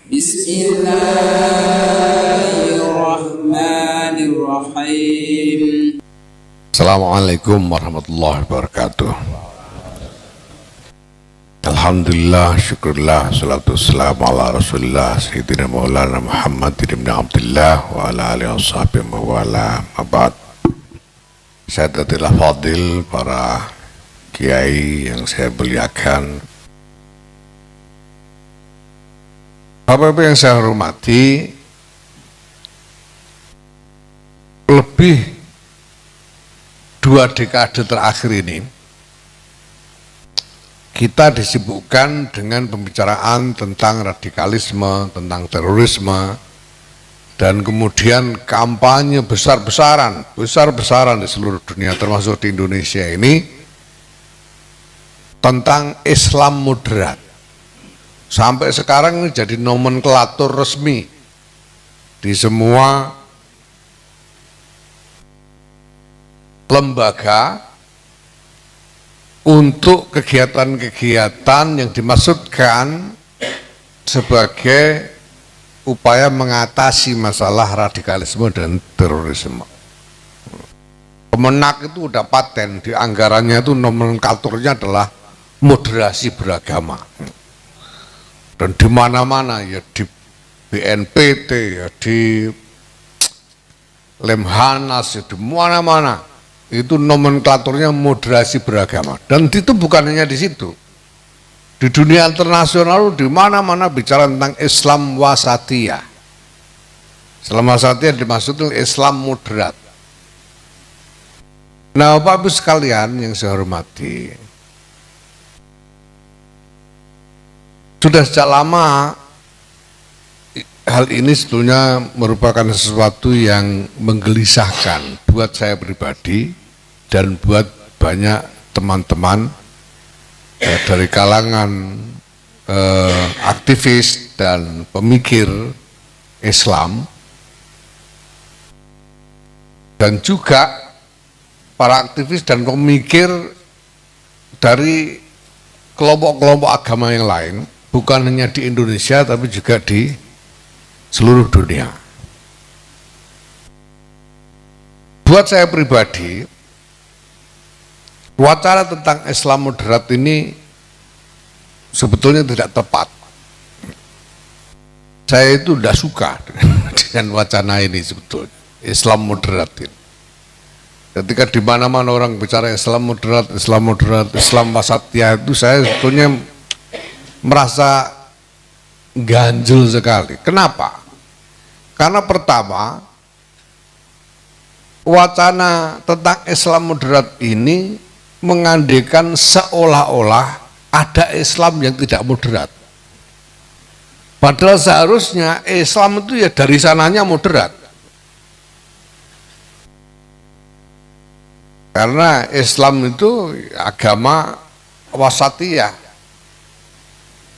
Bismillahirrahmanirrahim. Assalamualaikum warahmatullahi wabarakatuh. Alhamdulillah, syukurlah, salatu wassalamu ala rasulillah Sayyidina Maulana Muhammad ibn Abdullah wa ala alihi washabihi wa ala abad. Sayyadatil fadil, para kiai yang saya muliakan, Bapak-bapak yang saya hormati, lebih 2 dekade terakhir ini kita disibukkan dengan pembicaraan tentang radikalisme, tentang terorisme, dan kemudian kampanye besar-besaran di seluruh dunia termasuk di Indonesia ini tentang Islam moderat. Sampai sekarang ini jadi nomenklatur resmi di semua lembaga untuk kegiatan-kegiatan yang dimaksudkan sebagai upaya mengatasi masalah radikalisme dan terorisme. Kemenak itu udah paten, di anggarannya itu nomenklaturnya adalah moderasi beragama. Dan di mana-mana, ya di BNPT, ya di Lemhanas, ya di mana-mana itu nomenklaturnya moderasi beragama. Dan itu bukan hanya di situ, di dunia internasional di mana-mana bicara tentang Islam wasatiyah. Islam wasatiyah dimaksudkan Islam moderat. Nah, Bapak Ibu sekalian yang saya hormati, sudah sejak lama hal ini sebetulnya merupakan sesuatu yang menggelisahkan buat saya pribadi dan buat banyak teman-teman dari kalangan aktivis dan pemikir Islam, dan juga para aktivis dan pemikir dari kelompok-kelompok agama yang lain, bukan hanya di Indonesia tapi juga di seluruh dunia. Buat saya pribadi, wacana tentang Islam moderat ini sebetulnya tidak tepat. Saya itu tidak suka dengan wacana ini sebetulnya, Islam moderat ini. Ketika di mana-mana orang bicara Islam moderat, Islam wasatiyah, itu saya sebetulnya merasa ganjil sekali. Kenapa? Karena pertama, wacana tentang Islam moderat ini mengandaikan seolah-olah ada Islam yang tidak moderat. Padahal seharusnya Islam itu ya dari sananya moderat. Karena Islam itu agama wasatiyah.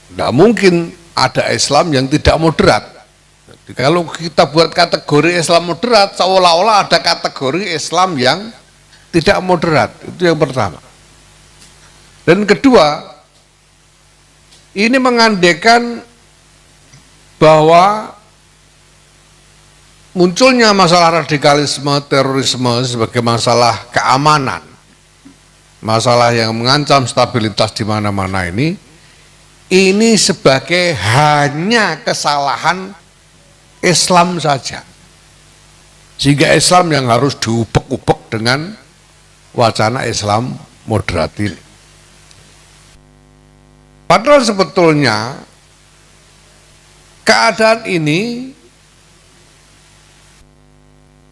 Tidak mungkin ada Islam yang tidak moderat. Jadi kalau kita buat kategori Islam moderat, seolah-olah ada kategori Islam yang tidak moderat. Itu yang pertama. Dan kedua, ini mengandaikan bahwa munculnya masalah radikalisme, terorisme sebagai masalah keamanan, masalah yang mengancam stabilitas di mana-mana ini sebagai hanya kesalahan Islam saja, sehingga Islam yang harus diubek-ubek dengan wacana Islam moderat ini. Padahal sebetulnya keadaan ini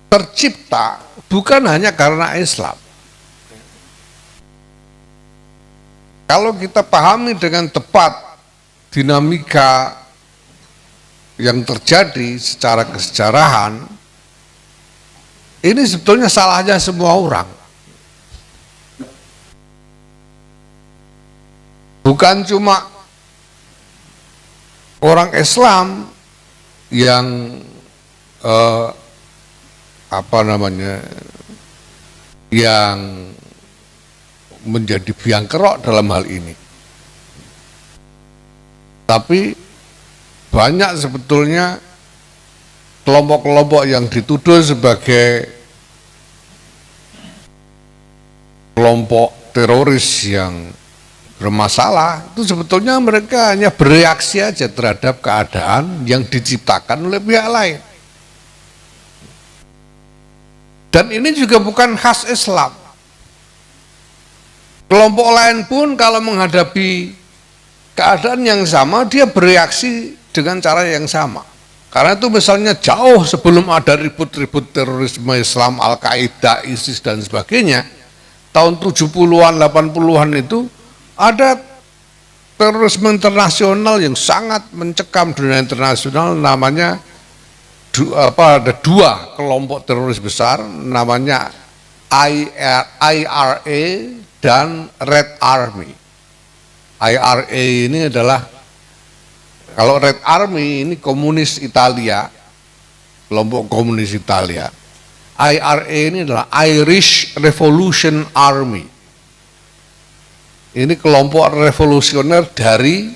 tercipta bukan hanya karena Islam. Kalau kita pahami dengan tepat dinamika yang terjadi secara kesejarahan, ini sebetulnya salahnya semua orang. Bukan cuma orang Islam yang yang menjadi biang kerok dalam hal ini. Tapi banyak sebetulnya kelompok-kelompok yang dituduh sebagai kelompok teroris yang bermasalah, itu sebetulnya mereka hanya bereaksi aja terhadap keadaan yang diciptakan oleh pihak lain. Dan ini juga bukan khas Islam. Kelompok lain pun kalau menghadapi keadaan yang sama, dia bereaksi dengan cara yang sama. Karena itu misalnya jauh sebelum ada ribut-ribut terorisme Islam, Al-Qaeda, ISIS dan sebagainya, tahun 70-an, 80-an itu ada terorisme internasional yang sangat mencekam dunia internasional, namanya ada dua kelompok teroris besar, namanya IRA dan Red Army. IRA ini adalah, kalau Red Army ini komunis Italia, kelompok komunis Italia. IRA ini adalah Irish Revolution Army. Ini kelompok revolusioner dari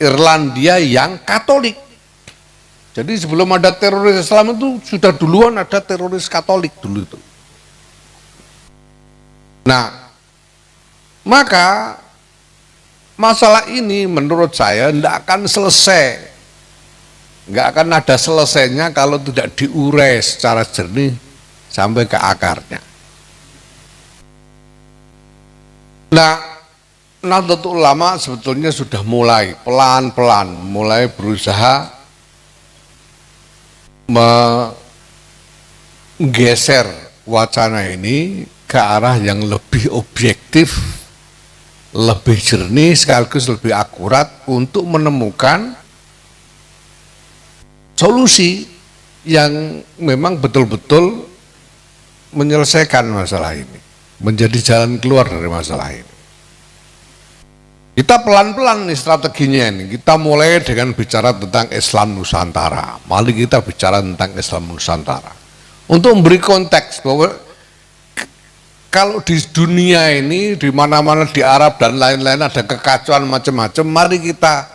Irlandia yang Katolik. Jadi sebelum ada teroris Islam itu sudah duluan ada teroris Katolik dulu itu. Nah, maka masalah ini menurut saya tidak akan selesai, nggak akan ada selesainya kalau tidak diurai secara jernih sampai ke akarnya. Nah, Nahdlatul Ulama sebetulnya sudah mulai pelan-pelan mulai berusaha menggeser wacana ini ke arah yang lebih objektif, lebih jernih, sekaligus lebih akurat untuk menemukan solusi yang memang betul-betul menyelesaikan masalah ini, menjadi jalan keluar dari masalah ini. Kita pelan-pelan nih strateginya ini. Kita mulai dengan bicara tentang Islam Nusantara. Mari kita bicara tentang Islam Nusantara. Untuk memberi konteks bahwa kalau di dunia ini, di mana-mana di Arab dan lain-lain ada kekacauan macam-macam, mari kita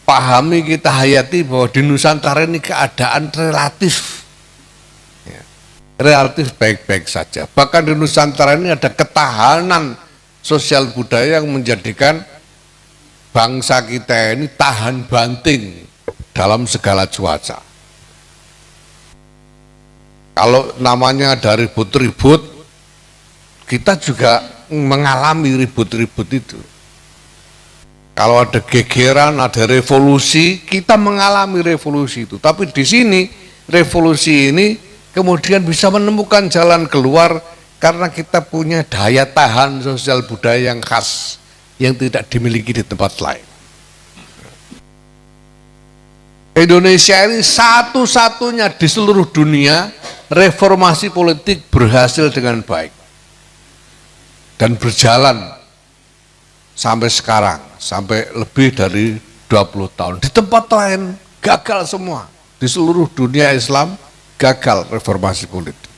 pahami, kita hayati bahwa di Nusantara ini keadaan relatif baik-baik saja. Bahkan di Nusantara ini ada ketahanan sosial budaya yang menjadikan bangsa kita ini tahan banting dalam segala cuaca. Kalau namanya ada ribut-ribut, kita juga mengalami ribut-ribut itu. Kalau ada gegeran, ada revolusi, kita mengalami revolusi itu. Tapi di sini revolusi ini kemudian bisa menemukan jalan keluar karena kita punya daya tahan sosial budaya yang khas yang tidak dimiliki di tempat lain. Indonesia ini satu-satunya di seluruh dunia reformasi politik berhasil dengan baik dan berjalan sampai sekarang, sampai lebih dari 20 tahun. Di tempat lain gagal semua. Di seluruh dunia Islam gagal reformasi politik.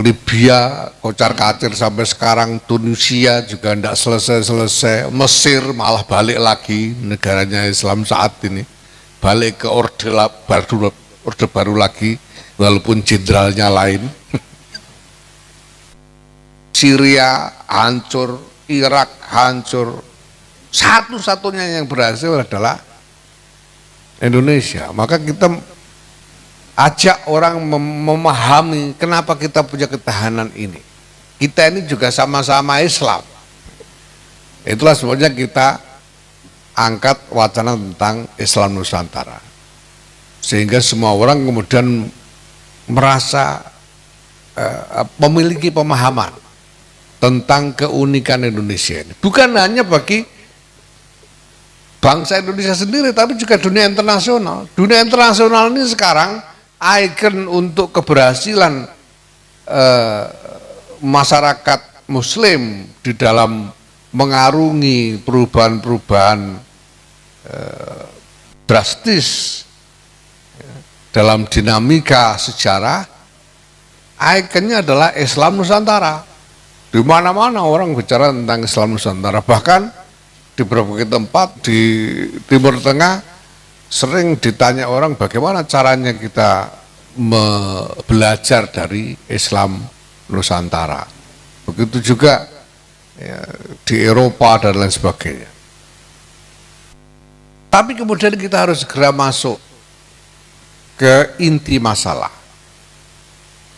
Libya kocar-kacir sampai sekarang, Tunisia juga tidak selesai-selesai, Mesir malah balik lagi, negaranya Islam saat ini, balik ke orde baru lagi, walaupun jenderalnya lain. Syria hancur, Irak hancur, satu-satunya yang berhasil adalah Indonesia. Maka kita ajak orang memahami kenapa kita punya ketahanan ini. Kita ini juga sama-sama Islam. Itulah sebabnya kita angkat wacana tentang Islam Nusantara. Sehingga semua orang kemudian merasa memiliki pemahaman tentang keunikan Indonesia ini. Bukan hanya bagi bangsa Indonesia sendiri, tapi juga dunia internasional. Dunia internasional ini sekarang ikon untuk keberhasilan masyarakat Muslim di dalam mengarungi perubahan-perubahan drastis dalam dinamika sejarah. Ikonnya adalah Islam Nusantara. Di mana-mana orang bicara tentang Islam Nusantara, bahkan di berbagai tempat di Timur Tengah sering ditanya orang bagaimana caranya kita belajar dari Islam Nusantara. Begitu juga ya, di Eropa dan lain sebagainya. Tapi kemudian kita harus segera masuk ke inti masalah.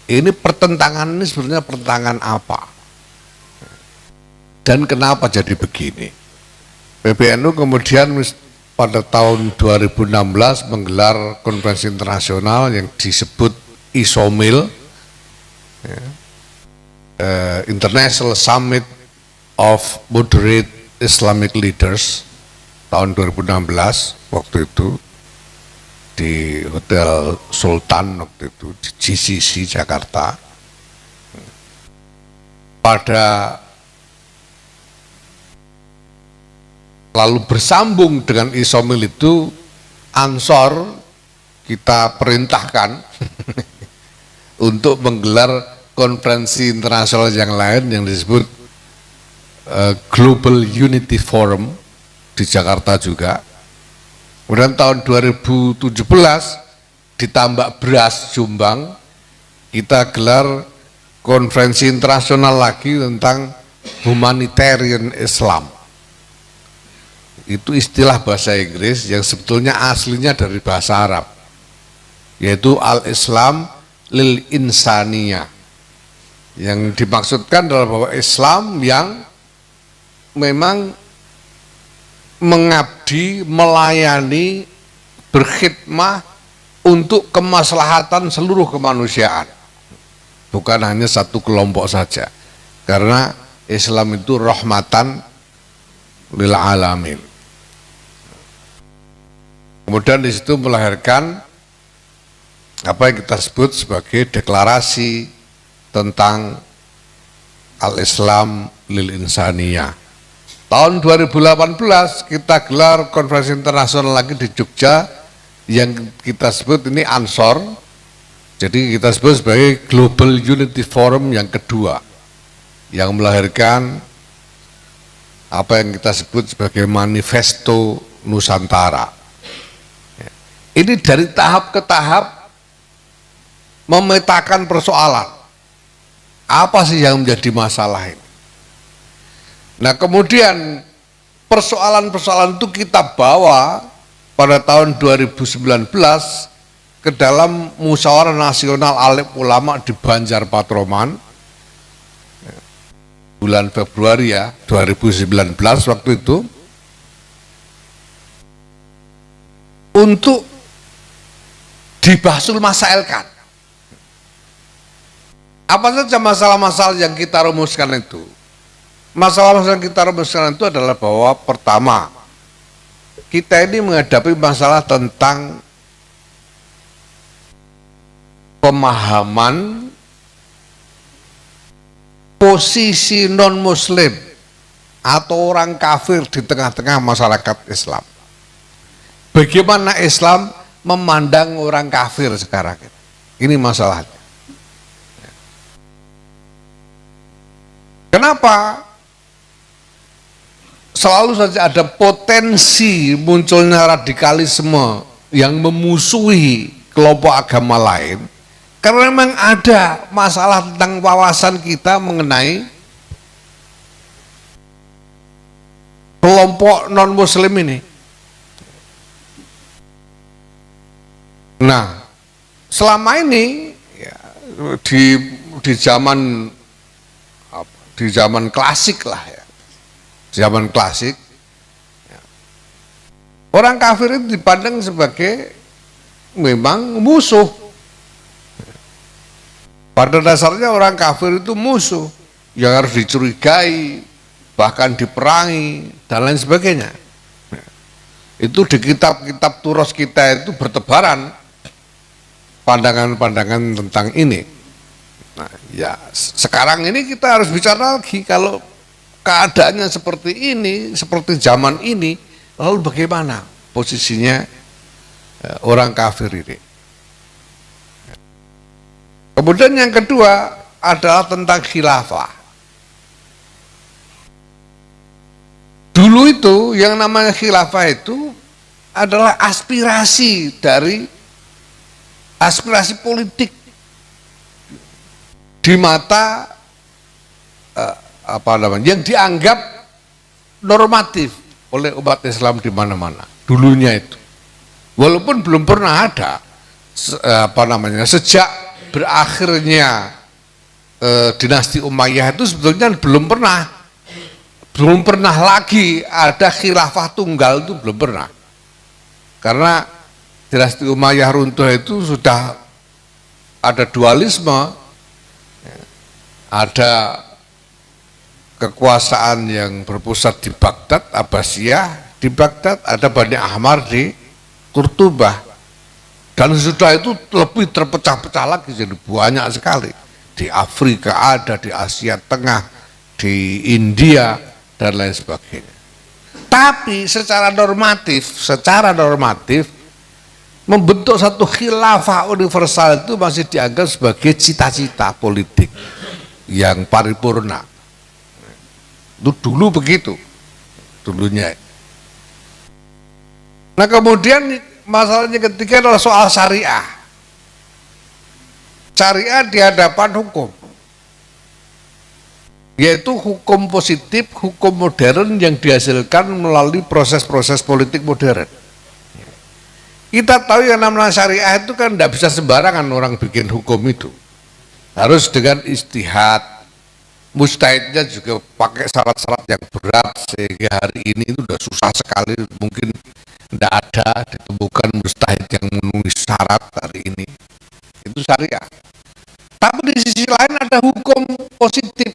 Ini pertentangan ini sebenarnya pertentangan apa? Dan kenapa jadi begini? PBNU kemudian pada tahun 2016 menggelar konferensi internasional yang disebut ISOMIL, ya, International Summit of Moderate Islamic Leaders tahun 2016 waktu itu di Hotel Sultan waktu itu di GCC Jakarta. Pada lalu bersambung dengan ISOMIL itu, Ansor kita perintahkan untuk menggelar konferensi internasional yang lain yang disebut Global Unity Forum di Jakarta juga. Kemudian tahun 2017 ditambah beras Jombang, kita gelar konferensi internasional lagi tentang humanitarian Islam. Itu istilah bahasa Inggris yang sebetulnya aslinya dari bahasa Arab, yaitu al-Islam lil insaniyah, yang dimaksudkan adalah bahwa Islam yang memang mengabdi, melayani, berkhidmah untuk kemaslahatan seluruh kemanusiaan, bukan hanya satu kelompok saja, karena Islam itu rahmatan lil alamin. Kemudian di situ melahirkan apa yang kita sebut sebagai deklarasi tentang al-Islam lil insaniyah. Tahun 2018 kita gelar konferensi internasional lagi di Jogja yang kita sebut ini Ansor. Jadi kita sebut sebagai Global Unity Forum yang kedua, yang melahirkan apa yang kita sebut sebagai Manifesto Nusantara. Ini dari tahap ke tahap memetakan persoalan. Apa sih yang menjadi masalah ini? Nah, kemudian persoalan-persoalan itu kita bawa pada tahun 2019 ke dalam Musyawarah Nasional Alim Ulama di Banjar Patroman bulan Februari ya 2019 waktu itu, untuk dibasul masailkan. Apa saja masalah-masalah yang kita rumuskan itu? Masalah-masalah yang kita rumuskan itu adalah bahwa pertama, kita ini menghadapi masalah tentang pemahaman posisi non-muslim atau orang kafir di tengah-tengah masyarakat Islam. Bagaimana Islam memandang orang kafir sekarang? Ini masalahnya. Kenapa selalu saja ada potensi munculnya radikalisme yang memusuhi kelompok agama lain? Karena memang ada masalah tentang wawasan kita mengenai kelompok non-muslim ini. Nah, selama ini ya, di zaman klasik lah ya, zaman klasik, ya, orang kafir itu dipandang sebagai memang musuh. Pada dasarnya orang kafir itu musuh yang harus dicurigai, bahkan diperangi dan lain sebagainya. Itu di kitab-kitab turos kita itu bertebaran pandangan-pandangan tentang ini. Nah, ya sekarang ini kita harus bicara lagi, kalau keadaannya seperti ini, seperti zaman ini, lalu bagaimana posisinya orang kafir ini? Kemudian yang kedua adalah tentang khilafah. Dulu itu yang namanya khilafah itu adalah aspirasi dari aspirasi politik di mata apa namanya yang dianggap normatif oleh umat Islam di mana-mana dulunya itu, walaupun belum pernah ada apa namanya sejak berakhirnya dinasti Umayyah itu sebetulnya belum pernah lagi ada khilafah tunggal, itu belum pernah, karena dinasti Umayyah runtuh itu sudah ada dualisme, ada kekuasaan yang berpusat di Baghdad, Abbasiyah di Baghdad, ada Bani Ahmar di Kurtubah, dan sudah itu lebih terpecah-pecah lagi, jadi banyak sekali. Di Afrika ada, di Asia Tengah, di India, dan lain sebagainya. Tapi secara normatif membentuk satu khilafah universal itu masih dianggap sebagai cita-cita politik yang paripurna. Itu dulu begitu dulunya. Nah kemudian masalahnya ketiga adalah soal syariah. Syariah di hadapan hukum, yaitu hukum positif, hukum modern yang dihasilkan melalui proses-proses politik modern. Kita tahu yang namanya syariah itu kan tidak bisa sembarangan orang bikin hukum itu, harus dengan ijtihad, mustahidnya juga pakai syarat-syarat yang berat, sehingga hari ini itu sudah susah sekali, mungkin tidak ada ditemukan mustahid yang memenuhi syarat hari ini. Itu syariah. Tapi di sisi lain ada hukum positif,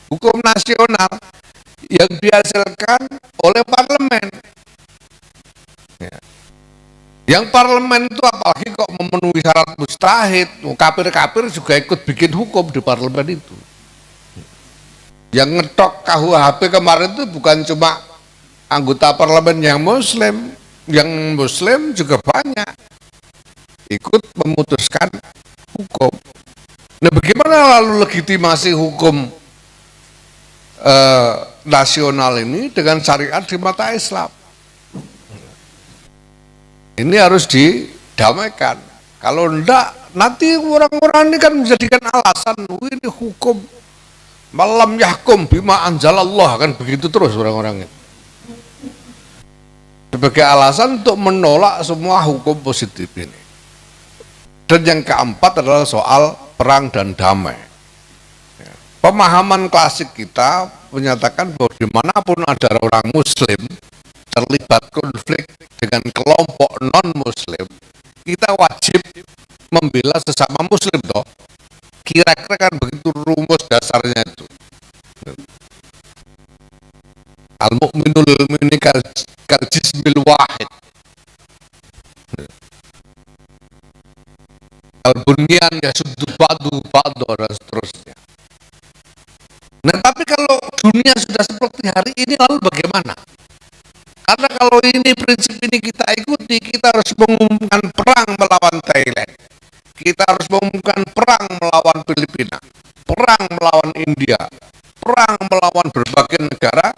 hukum nasional yang dihasilkan oleh parlemen. Ya. Yang parlemen itu apalagi kok memenuhi syarat mustahid, kafir-kafir juga ikut bikin hukum di parlemen itu. Yang ngetok KUHP kemarin itu bukan cuma anggota parlemen yang muslim juga banyak ikut memutuskan hukum. Nah bagaimana lalu legitimasi hukum nasional ini dengan syariat di mata Islam? Ini harus didamaikan. Kalau enggak, nanti orang-orang ini kan menjadikan alasan, ini hukum malam yahkum bima anzalallah, kan begitu terus orang-orang itu. Sebagai alasan untuk menolak semua hukum positif ini. Dan yang keempat adalah soal perang dan damai. Pemahaman klasik kita menyatakan bahwa dimanapun ada orang muslim terlibat konflik dengan kelompok non-muslim, kita wajib membela sesama muslim toh. Kira-kira kan begitu rumus dasarnya itu. Al-mu'minul mu'mini kal jismil wahid. Al-bunyan yasuddu ba'du dan seterusnya. Nah tapi kalau dunia sudah seperti hari ini, lalu bagaimana? Karena kalau ini prinsip ini kita ikuti, kita harus mengumumkan perang melawan Thailand, kita harus mengumumkan perang melawan Filipina, perang melawan India, perang melawan berbagai negara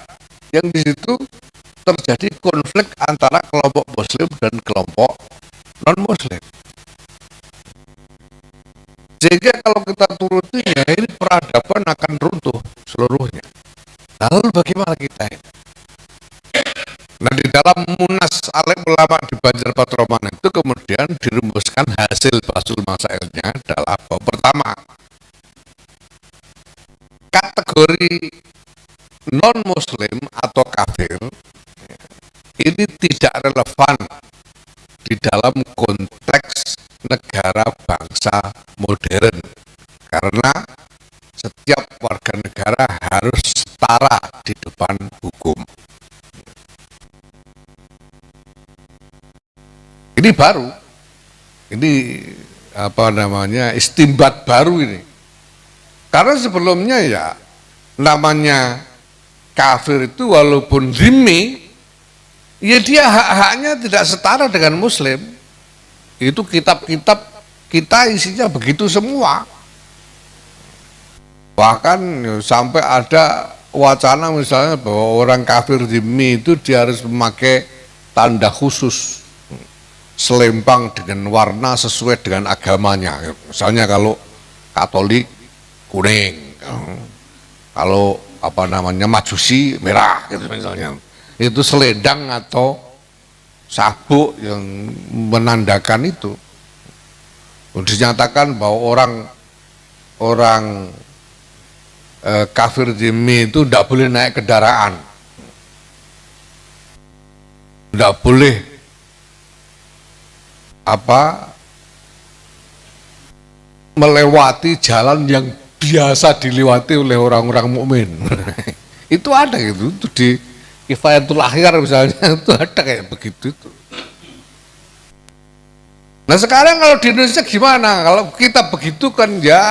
yang di situ terjadi konflik antara kelompok muslim dan kelompok non-muslim. Sehingga kalau kita turutinya, ini peradaban akan runtuh seluruhnya. Lalu bagaimana kita ini? Nah di dalam Munas Alim Ulama di Banjar Patroman itu kemudian dirumuskan hasil basul masailnya adalah bahwa pertama, kategori non-muslim atau kafir ini tidak relevan di dalam konteks negara bangsa modern, karena setiap warga negara harus setara di depan hukum. Ini baru, ini apa namanya, istimbat baru ini. Karena sebelumnya ya namanya kafir itu walaupun zimmi, ya dia hak-haknya tidak setara dengan muslim. Itu kitab-kitab kita isinya begitu semua. Bahkan sampai ada wacana misalnya bahwa orang kafir zimmi itu dia harus memakai tanda khusus selempang dengan warna sesuai dengan agamanya. Misalnya kalau Katolik kuning, kalau apa namanya Majusi merah gitu misalnya. Itu selendang atau sabuk yang menandakan itu. Dinyatakan bahwa orang kafir zimmi itu tidak boleh naik kendaraan, tidak boleh melewati jalan yang biasa dilewati oleh orang-orang mukmin. Itu ada gitu, itu di Kifayatul Akhir misalnya itu ada kayak begitu itu. Nah sekarang kalau di Indonesia gimana? Kalau kita begitu kan ya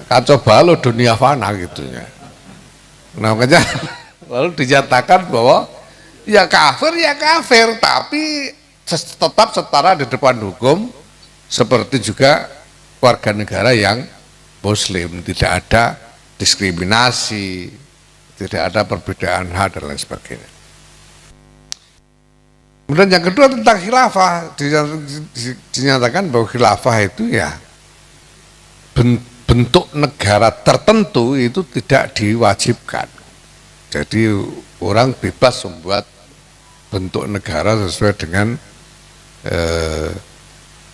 kacau balau dunia fana gitu ya. Nah makanya lalu dinyatakan bahwa ya kafir tapi tetap setara di depan hukum seperti juga warga negara yang muslim, tidak ada diskriminasi, tidak ada perbedaan hak dan lain sebagainya. Kemudian yang kedua tentang khilafah, dinyatakan bahwa khilafah itu ya bentuk negara tertentu itu tidak diwajibkan. Jadi orang bebas membuat bentuk negara sesuai dengan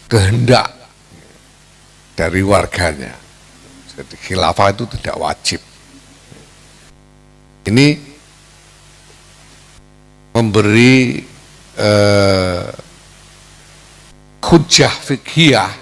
kehendak dari warganya. Jadi khilafah itu tidak wajib. Ini memberi hujjah fiqhiyah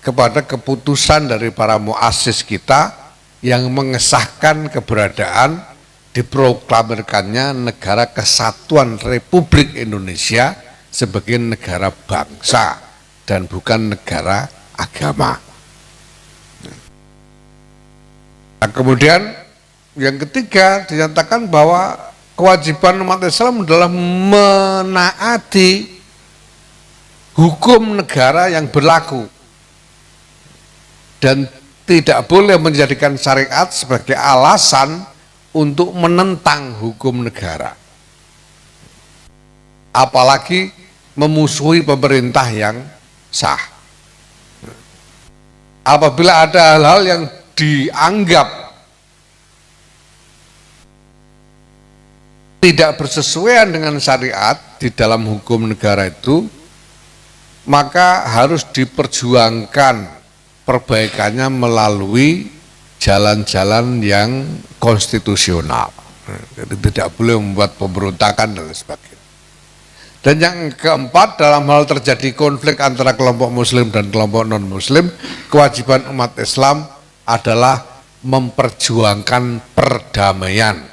kepada keputusan dari para muassis kita yang mengesahkan keberadaan diproklamirkannya Negara Kesatuan Republik Indonesia sebagai negara bangsa dan bukan negara agama. Nah, kemudian yang ketiga dinyatakan bahwa kewajiban umat Islam adalah menaati hukum negara yang berlaku dan tidak boleh menjadikan syariat sebagai alasan untuk menentang hukum negara, apalagi memusuhi pemerintah yang sah. Apabila ada hal-hal yang dianggap tidak bersesuaian dengan syariat di dalam hukum negara itu, maka harus diperjuangkan perbaikannya melalui jalan-jalan yang konstitusional. Jadi tidak boleh membuat pemberontakan dan sebagainya. Dan yang keempat, dalam hal terjadi konflik antara kelompok muslim dan kelompok non muslim, kewajiban umat Islam adalah memperjuangkan perdamaian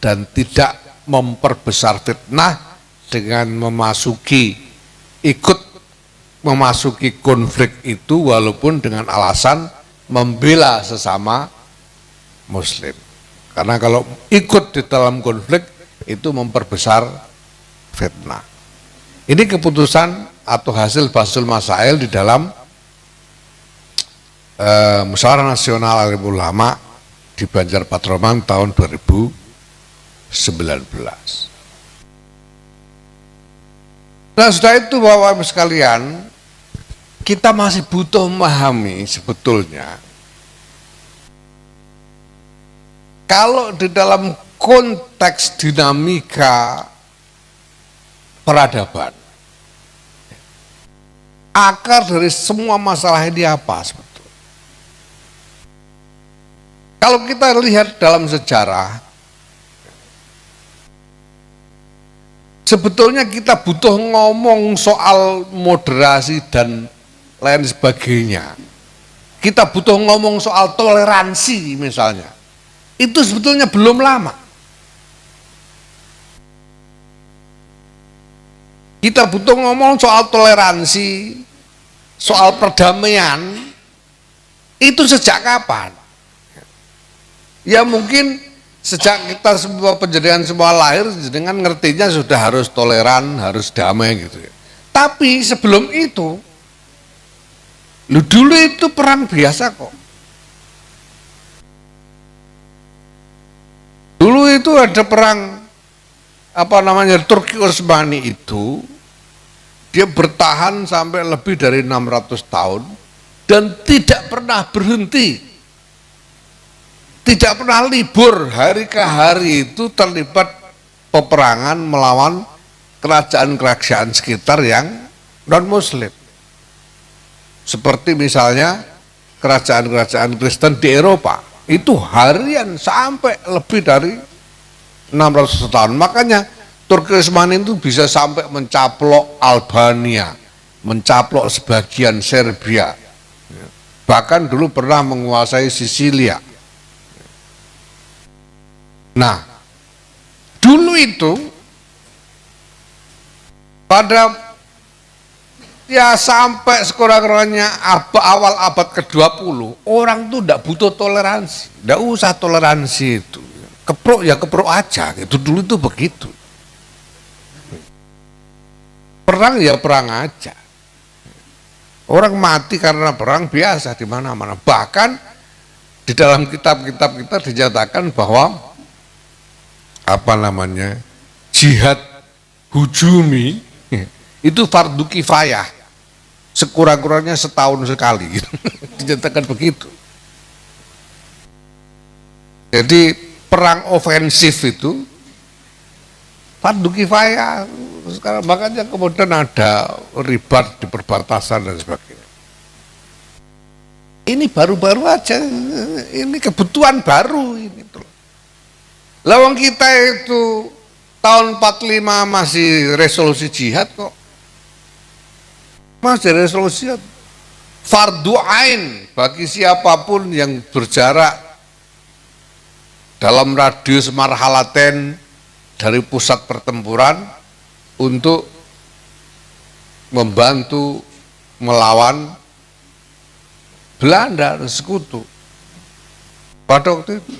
dan tidak memperbesar fitnah dengan ikut memasuki konflik itu walaupun dengan alasan membela sesama muslim. Karena kalau ikut di dalam konflik itu memperbesar fitnah. Ini keputusan atau hasil Basul Masail di dalam Musyawarah Nasional Alim Ulama di Banjar Patroman tahun 2019. Nah sudah itu Bapak-Ibu sekalian, kita masih butuh memahami sebetulnya kalau di dalam konteks dinamika peradaban, akar dari semua masalah ini apa sebetulnya? Kalau kita lihat dalam sejarah, sebetulnya kita butuh ngomong soal moderasi dan lain sebagainya. Kita butuh ngomong soal toleransi misalnya. Itu sebetulnya belum lama. Kita butuh ngomong soal toleransi, soal perdamaian, itu sejak kapan? Ya mungkin sejak kita semua penjadian semua lahir dengan ngertinya sudah harus toleran, harus damai gitu ya. Tapi sebelum itu, dulu itu perang biasa kok. itu ada perang apa namanya Turki Utsmani itu, dia bertahan sampai lebih dari 600 tahun dan tidak pernah berhenti, tidak pernah libur, hari ke hari itu terlibat peperangan melawan kerajaan-kerajaan sekitar yang non-muslim. Seperti misalnya kerajaan-kerajaan Kristen di Eropa, itu harian sampai lebih dari 600 tahun. Makanya Turki Utsmani itu bisa sampai mencaplok Albania, mencaplok sebagian Serbia, bahkan dulu pernah menguasai Sisilia. Nah, dulu itu pada ya sampai sekurang-kurangnya awal abad ke-20, orang tuh tidak butuh toleransi, tidak usah toleransi itu. Keprok ya keprok aja, itu dulu itu begitu. Perang ya perang aja. Orang mati karena perang biasa di mana-mana. Bahkan di dalam kitab-kitab kita dinyatakan bahwa apa namanya jihad hujumi itu fardu kifayah, sekurang-kurangnya setahun sekali. Dinyatakan begitu. Jadi perang ofensif itu fardu kifayah. Sekarang makanya kemudian ada ribat di perbatasan dan sebagainya. Ini baru-baru aja, ini kebutuhan baru ini. Lawang kita itu tahun 45 masih resolusi jihad kok. Masih resolusi jihad. Fardu ain bagi siapapun yang berjarak dalam radius marhalaten dari pusat pertempuran untuk membantu melawan Belanda dan sekutu pada waktu itu.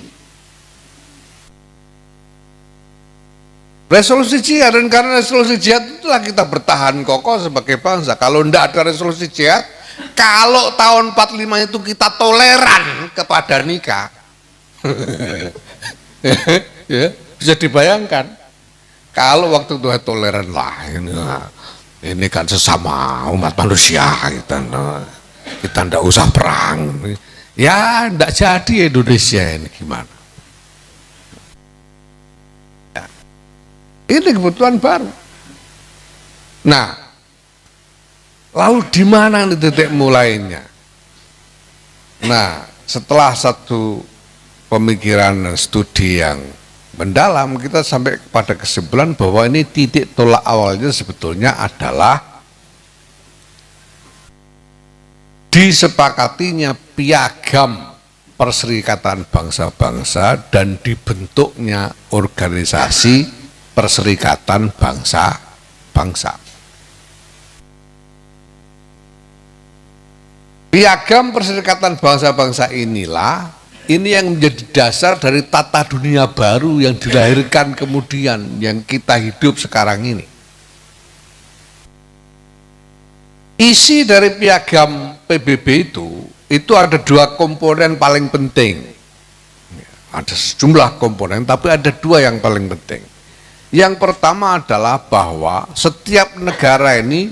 Resolusi jihad, dan karena resolusi jihad itulah kita bertahan kokoh sebagai bangsa. Kalau tidak ada resolusi jihad, kalau tahun 45 itu kita toleran kepada nikah, ya, bisa dibayangkan kalau waktu itu toleran lah, ini kan sesama umat manusia, kita ndak usah perang, ya ndak jadi Indonesia ini gimana? Ya, ini kebutuhan baru. Nah, lalu di mana nih titik mulainya? Nah, setelah satu pemikiran studi yang mendalam, kita sampai pada kesimpulan bahwa ini titik tolak awalnya sebetulnya adalah disepakatinya piagam Perserikatan Bangsa-Bangsa dan dibentuknya organisasi Perserikatan Bangsa-Bangsa. Piagam Perserikatan Bangsa-Bangsa inilah ini yang menjadi dasar dari tata dunia baru yang dilahirkan kemudian, yang kita hidup sekarang ini. Isi dari piagam PBB itu ada dua komponen paling penting. Ada sejumlah komponen, tapi ada dua yang paling penting. Yang pertama adalah bahwa setiap negara ini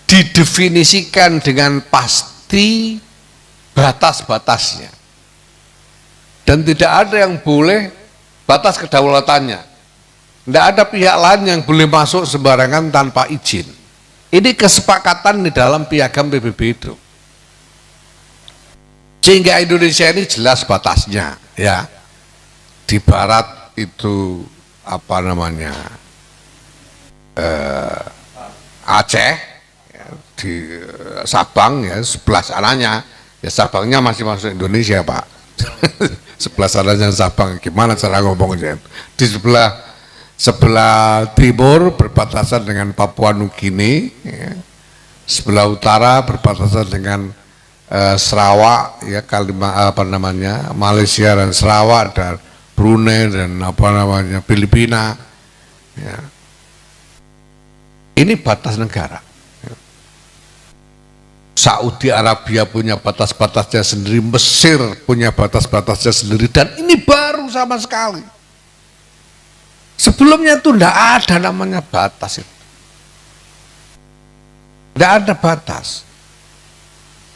didefinisikan dengan pasti batas-batasnya, dan tidak ada yang boleh batas kedaulatannya. Tidak ada pihak lain yang boleh masuk sembarangan tanpa izin. Ini kesepakatan di dalam piagam PBB itu, sehingga Indonesia ini jelas batasnya, ya. Di barat itu apa namanya Aceh, ya, di Sabang ya sebelah sananya. Ya Sabangnya masih masuk Indonesia Pak. Sebelah sananya Sabang, gimana cara ngomongnya? Di sebelah timur berbatasan dengan Papua Nugini, ya. Sebelah utara berbatasan dengan Sarawak, ya Malaysia dan Sarawak, dan Brunei dan Filipina. Ya. Ini batas negara. Saudi Arabia punya batas-batasnya sendiri, Mesir punya batas-batasnya sendiri, dan ini baru sama sekali. Sebelumnya itu tidak ada namanya batas itu. Tidak ada batas.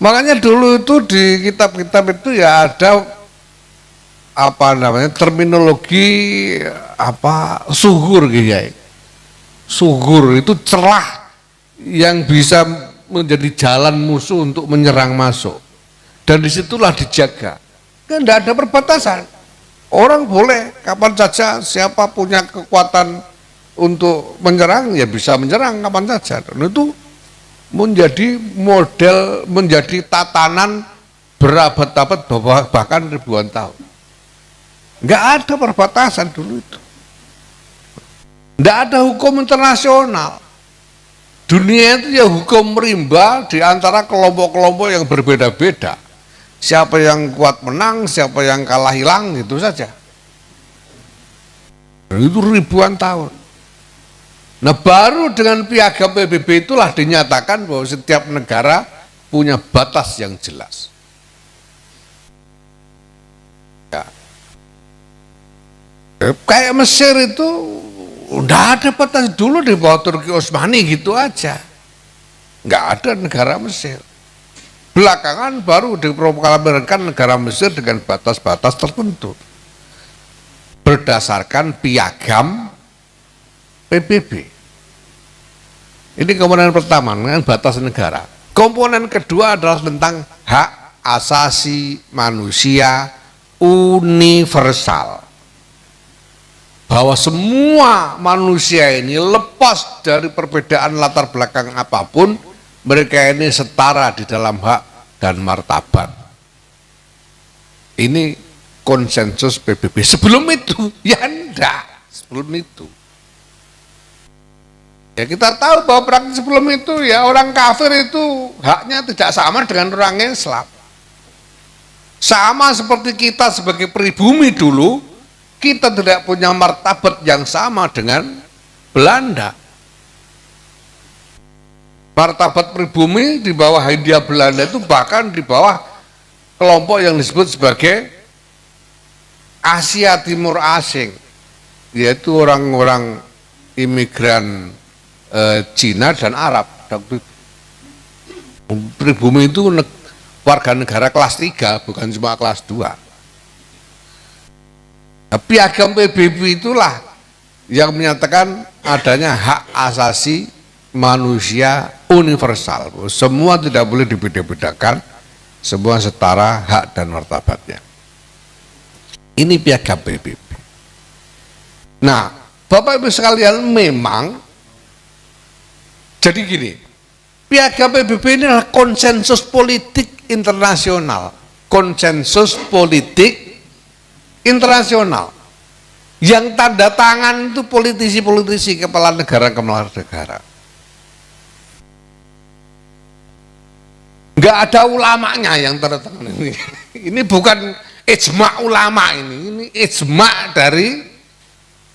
Makanya dulu itu di kitab-kitab itu ya ada apa namanya terminologi apa suhur gitu ya. Suhur itu celah yang bisa menjadi jalan musuh untuk menyerang masuk. Dan disitulah dijaga. Kan tidak ada perbatasan. Orang boleh kapan saja, siapa punya kekuatan untuk menyerang ya bisa menyerang kapan saja. Dan itu menjadi model, menjadi tatanan berabad-abad bahkan ribuan tahun. Nggak ada perbatasan dulu itu. Nggak ada hukum internasional. Dunia itu ya hukum rimba di antara kelompok-kelompok yang berbeda-beda. Siapa yang kuat menang, siapa yang kalah hilang, gitu saja. Dan itu ribuan tahun. Nah baru dengan piagam PBB itulah dinyatakan bahwa setiap negara punya batas yang jelas. Ya. Kayak Mesir itu udah ada batas dulu di bawah Turki Utsmani gitu aja. Nggak ada negara Mesir. Belakangan baru diproklamasikan negara Mesir dengan batas-batas tertentu. Berdasarkan piagam PBB. Ini komponen pertama dengan batas negara. Komponen kedua adalah tentang hak asasi manusia universal. Bahwa semua manusia ini lepas dari perbedaan latar belakang apapun, mereka ini setara di dalam hak dan martabat. Ini konsensus PBB. Sebelum itu ya enggak. Sebelum itu ya kita tahu bahwa praktik sebelum itu ya orang kafir itu haknya tidak sama dengan orang Islam. Sama seperti kita sebagai pribumi dulu, kita tidak punya martabat yang sama dengan Belanda. Martabat pribumi di bawah Hindia Belanda itu bahkan di bawah kelompok yang disebut sebagai Asia Timur Asing, yaitu orang-orang imigran Cina dan Arab. Pribumi itu warga negara kelas 3, bukan cuma kelas 2. Nah, piagam PBB itulah yang menyatakan adanya hak asasi manusia universal. Semua tidak boleh dibeda-bedakan, semua setara hak dan martabatnya. Ini piagam PBB. Nah, Bapak Ibu sekalian, memang jadi gini, piagam PBB ini adalah konsensus politik internasional. Konsensus politik internasional. Yang tanda tangan itu politisi-politisi, kepala negara. Enggak ada ulamanya yang tanda tangan ini. Ini bukan ijma ulama ini ijma dari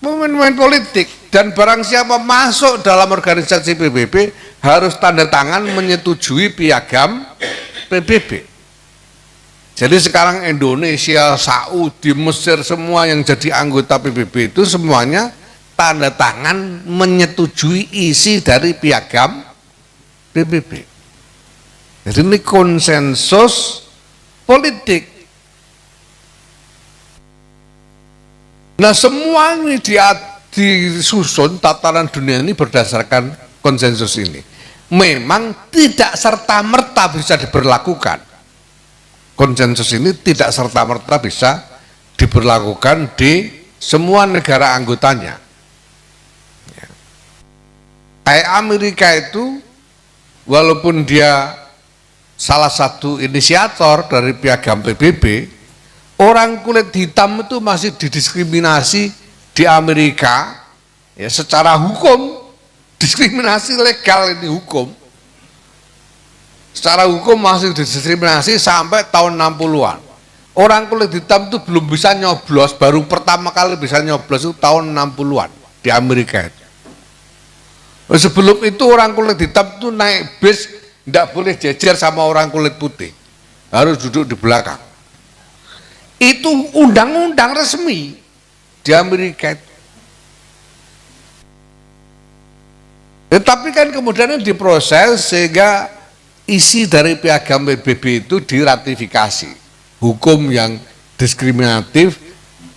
pemain-pemain politik. Dan barang siapa masuk dalam organisasi PBB harus tanda tangan menyetujui piagam PBB. Jadi sekarang Indonesia, Saudi, Mesir, semua yang jadi anggota PBB itu semuanya tanda tangan menyetujui isi dari piagam PBB. Jadi ini konsensus politik. Nah semua ini disusun tatanan dunia ini berdasarkan konsensus ini. Memang tidak serta-merta bisa diberlakukan. Konsensus ini tidak serta-merta bisa diberlakukan di semua negara anggotanya. Kayak Amerika itu, walaupun dia salah satu inisiator dari piagam PBB, orang kulit hitam itu masih didiskriminasi di Amerika ya, secara hukum. Diskriminasi legal ini hukum. Secara hukum masih didiskriminasi sampai tahun 60-an. Orang kulit hitam itu belum bisa nyoblos, baru pertama kali bisa nyoblos itu tahun 60-an di Amerika itu. Sebelum itu orang kulit hitam itu naik bis tidak boleh jejer sama orang kulit putih, harus duduk di belakang. Itu undang-undang resmi di Amerika. Tetapi kan kemudian diproses sehingga isi dari piagam PBB itu diratifikasi. Hukum yang diskriminatif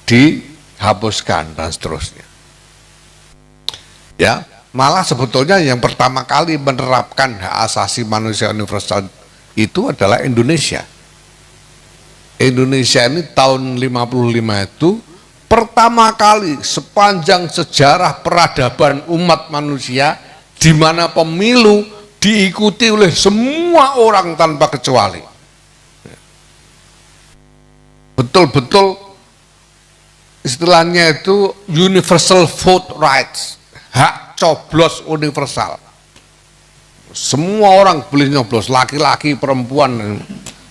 dihapuskan dan seterusnya. Ya, malah sebetulnya yang pertama kali menerapkan hak asasi manusia universal itu adalah Indonesia. Indonesia ini tahun 55 itu pertama kali sepanjang sejarah peradaban umat manusia di mana pemilu diikuti oleh semua orang tanpa kecuali. Betul-betul istilahnya itu universal vote rights, hak coblos universal. Semua orang boleh nyoblos, laki-laki, perempuan.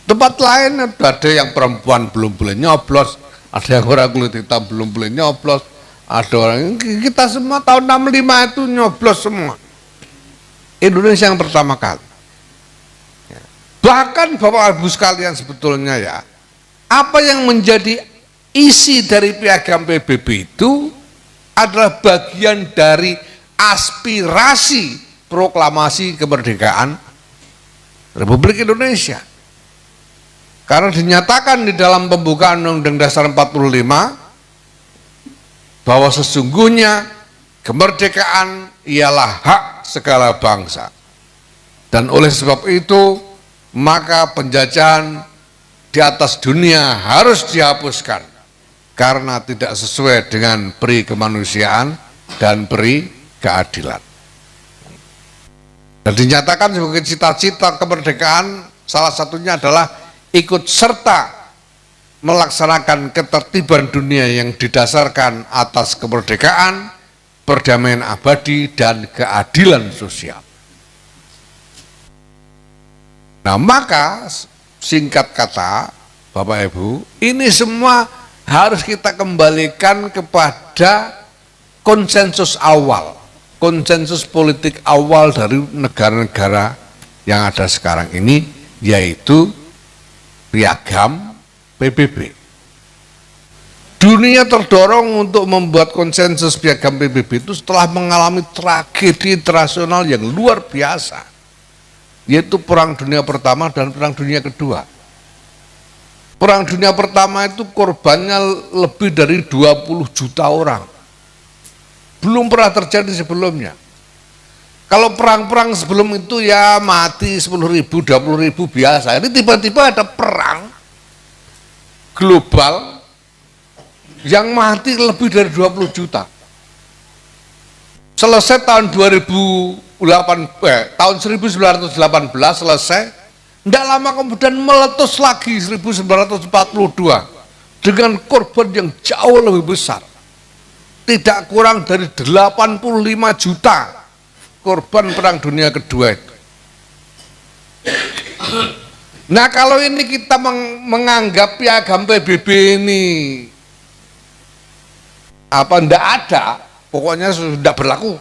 Tempat lain ada yang perempuan belum boleh nyoblos, ada yang orang kulit hitam belum boleh nyoblos, ada orang, kita semua tahun 65 itu nyoblos semua. Indonesia yang pertama kali. Bahkan Bapak Ibu sekalian sebetulnya ya, apa yang menjadi isi dari piagam PBB itu adalah bagian dari aspirasi proklamasi kemerdekaan Republik Indonesia. Karena dinyatakan di dalam pembukaan Undang-Undang Dasar 45 bahwa sesungguhnya kemerdekaan ialah hak segala bangsa. Dan oleh sebab itu maka penjajahan di atas dunia harus dihapuskan karena tidak sesuai dengan peri kemanusiaan dan peri keadilan. Dan dinyatakan sebagai cita-cita kemerdekaan salah satunya adalah ikut serta melaksanakan ketertiban dunia yang didasarkan atas kemerdekaan, perdamaian abadi, dan keadilan sosial. Nah, maka singkat kata, Bapak Ibu, ini semua harus kita kembalikan kepada konsensus awal, konsensus politik awal dari negara-negara yang ada sekarang ini, yaitu piagam PBB. Dunia terdorong untuk membuat konsensus piagam PBB itu setelah mengalami tragedi internasional yang luar biasa, yaitu Perang Dunia Pertama dan Perang Dunia Kedua. Perang Dunia Pertama itu korbannya lebih dari 20 juta orang. Belum pernah terjadi sebelumnya. Kalau perang-perang sebelum itu ya mati 10.000, 20.000 biasa. Ini tiba-tiba ada perang global yang mati lebih dari 20 juta. Selesai tahun 1918 selesai, tidak lama kemudian meletus lagi 1942 dengan korban yang jauh lebih besar. Tidak kurang dari 85 juta korban Perang Dunia Kedua itu. Nah, kalau ini kita menganggap piagam PBB ini apa ndak ada, pokoknya sudah berlaku.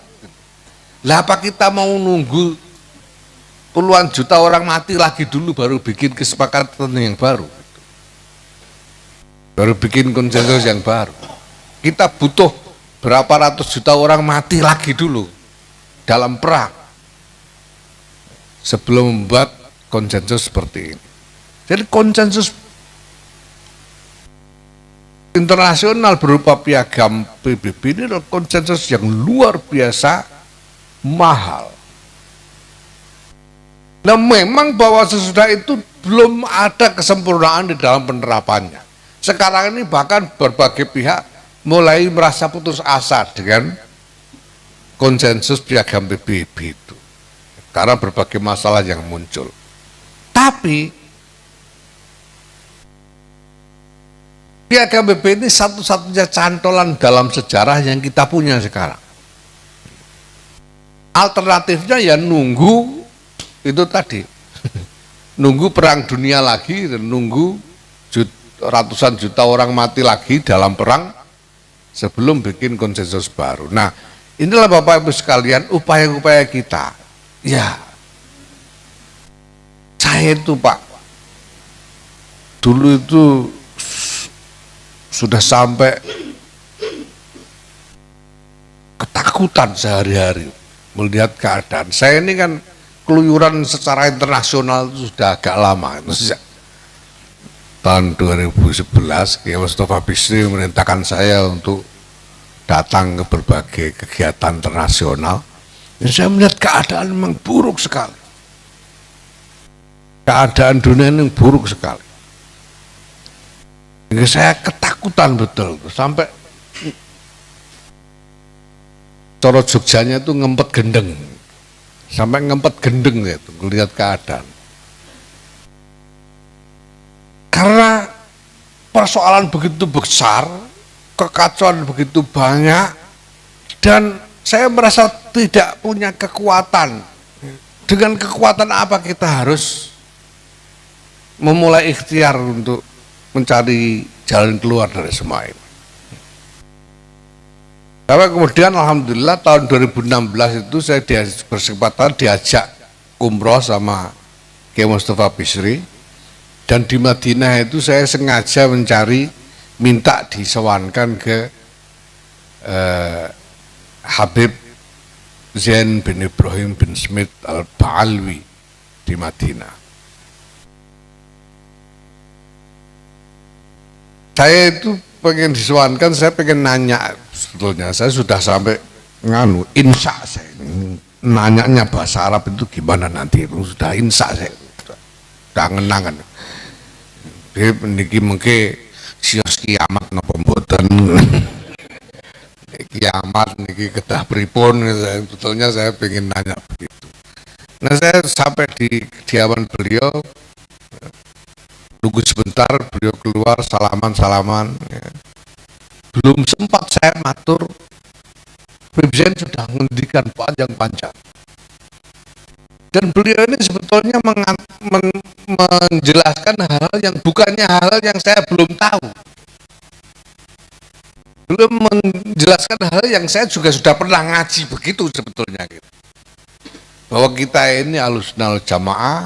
Lah apa kita mau nunggu puluhan juta orang mati lagi dulu baru bikin kesepakatan yang baru? Baru bikin konsensus yang baru. Kita butuh berapa ratus juta orang mati lagi dulu dalam perang sebelum membuat konsensus seperti ini. Jadi konsensus internasional berupa piagam PBB ini adalah konsensus yang luar biasa mahal. Nah, memang bahwa sesudah itu belum ada kesempurnaan di dalam penerapannya. Sekarang ini bahkan berbagai pihak mulai merasa putus asa dengan konsensus piagam PBB itu karena berbagai masalah yang muncul. Tapi piagam PBB ini satu-satunya cantolan dalam sejarah yang kita punya sekarang. Alternatifnya ya nunggu itu tadi, nunggu perang dunia lagi dan nunggu ratusan juta orang mati lagi dalam perang sebelum bikin konsensus baru. Nah, inilah Bapak Ibu sekalian upaya-upaya kita. Ya, saya itu Pak, dulu itu sudah sampai ketakutan sehari-hari melihat keadaan. Saya ini kan keluyuran secara internasional itu sudah agak lama. Sejak tahun 2011, Kiai Mustafa Bisri memerintahkan saya untuk datang ke berbagai kegiatan internasional. Dan saya melihat keadaan memang buruk sekali. Keadaan dunia ini buruk sekali. Jadi saya ketakutan betul, sampai coro Jogjanya itu ngempet gendeng, sampai ngempet gendeng gitu, melihat keadaan. Karena persoalan begitu besar, kekacauan begitu banyak, dan saya merasa tidak punya kekuatan. Dengan kekuatan apa kita harus memulai ikhtiar untuk mencari jalan keluar dari semua ini. Tapi kemudian alhamdulillah tahun 2016 itu saya berkesempatan diajak umroh sama Kiai Mustafa Bisri, dan di Madinah itu saya sengaja minta disewankan ke Habib Zain bin Ibrahim bin Smith Al-Ba'alwi di Madinah. Saya itu pengen disewankan, saya pengen nanya, sebetulnya saya sudah sampai insya saya nanyanya bahasa Arab itu gimana nanti, itu sudah insya saya sudah ngenangan. Niki mungkin sios kiamat napa mboten. Kiamat niki kedah pripun, sebetulnya saya pengen nanya begitu. Nah, saya sampai di kediaman beliau, tunggu sebentar, beliau keluar salaman ya. Belum sempat saya matur, Presiden sudah menghentikan panjang-panjang. Dan beliau ini sebetulnya menjelaskan hal-hal yang bukannya hal yang saya belum tahu. Beliau menjelaskan hal yang saya juga sudah pernah ngaji begitu sebetulnya gitu. Bahwa kita ini Ahlussunnah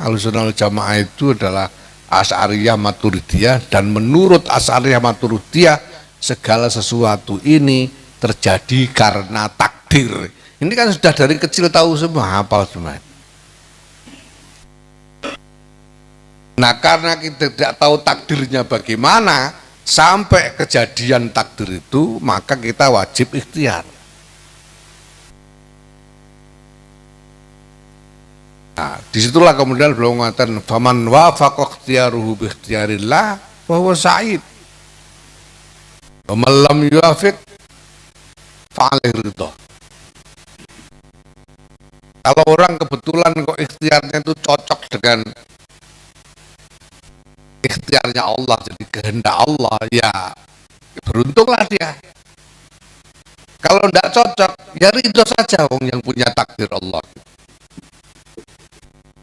wal Jamaah itu adalah Asy'ariyah Maturidiyah, dan menurut Asy'ariyah Maturidiyah segala sesuatu ini terjadi karena takdir. Ini kan sudah dari kecil tahu semua, hafal semua. Nah, karena kita tidak tahu takdirnya bagaimana sampai kejadian takdir itu, maka kita wajib ikhtiar. Nah, disitulah kemudian beliau mengatakan, faman wafaqa ikhtiyaruhu bi ikhtiyarillah fa huwa sa'id. Wa man lam yuwafiq fa alaihi ridha. Kalau orang kebetulan kok ikhtiarnya itu cocok dengan ikhtiarnya Allah, jadi kehendak Allah, ya beruntunglah dia. Kalau tidak cocok, ya ridho saja wong yang punya takdir Allah.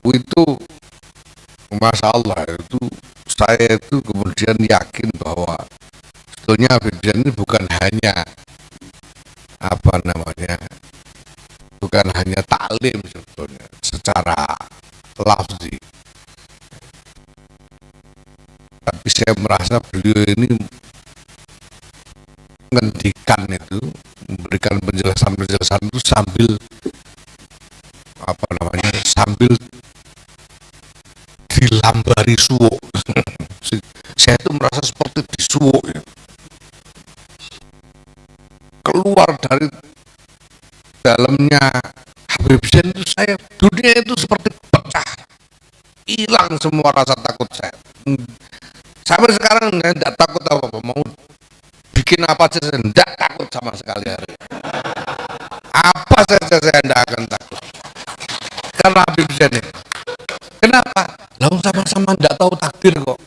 Itu Masya Allah, itu saya itu kemudian yakin bahwa sebetulnya Habib Zain ini bukan hanya bukan hanya taklim sebetulnya secara lafzi, tapi saya merasa beliau ini menghentikan itu, memberikan penjelasan itu sambil sambil dilambari suwo. Saya itu merasa seperti disuwo ya. Keluar dari dalamnya Habib Zain itu dunia itu seperti pecah, hilang semua rasa takut saya. Sampai sekarang saya tidak takut apa-apa, mau bikin apa saja saya tidak takut sama sekali hari. Apa saja saya tidak akan takut karena Habib Zain ini. Kenapa? Lalu sama-sama tidak tahu takdir kok.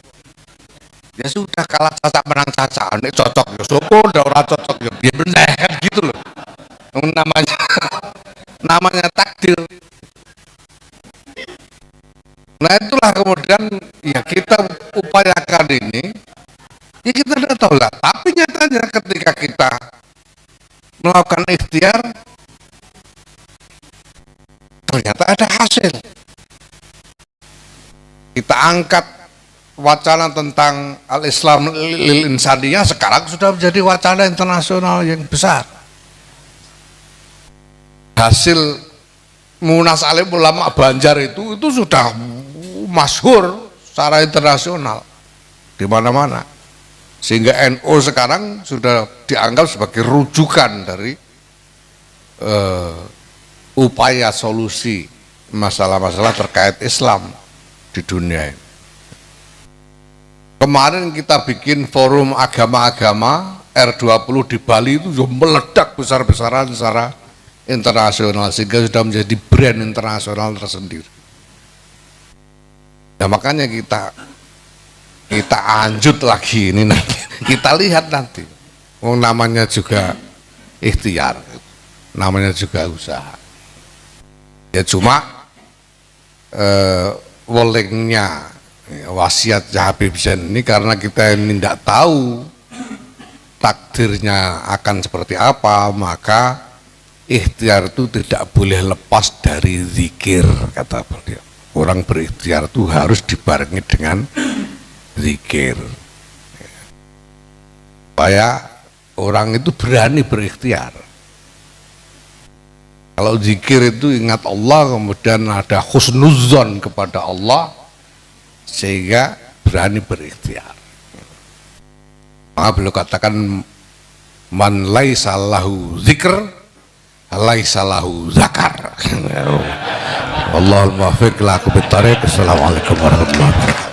Ya sudah, kalah caca menang caca, ini cocok ya, syukur, udah orang cocok ya, dia benar kan gitu loh. Namanya takdir. Nah, itulah kemudian ya kita upayakan ini. Ya kita tidak tahu lah, tapi nyatanya ketika kita melakukan ikhtiar, ternyata ada hasil. Kita angkat wacana tentang al-Islam lil insaniyah sekarang sudah menjadi wacana internasional yang besar. Hasil Munas Alim Ulama Banjar itu sudah masyhur secara internasional di mana-mana, sehingga NU sekarang sudah dianggap sebagai rujukan dari upaya solusi masalah-masalah terkait Islam di dunia ini. Kemarin kita bikin forum agama-agama R20 di Bali itu meledak besar-besaran secara internasional sehingga sudah menjadi brand internasional tersendiri. Nah makanya kita anjut lagi ini nanti, kita lihat nanti. Namanya juga ikhtiar, namanya juga usaha. Ya cuma wolengnya wasiat Habib Zain ini karena kita ini tidak tahu takdirnya akan seperti apa, maka ikhtiar itu tidak boleh lepas dari zikir, kata beliau. Orang berikhtiar itu harus dibarengi dengan zikir, supaya orang itu berani berikhtiar. Kalau zikir itu ingat Allah, kemudian ada husnuzon kepada Allah, sehingga berani berikhtiar. Maka beliau katakan man laisa lahu zikr laisa lahu zakar. Allahul muwaffiq la aku bitariq. Assalamualaikum warahmatullahi wabarakatuh.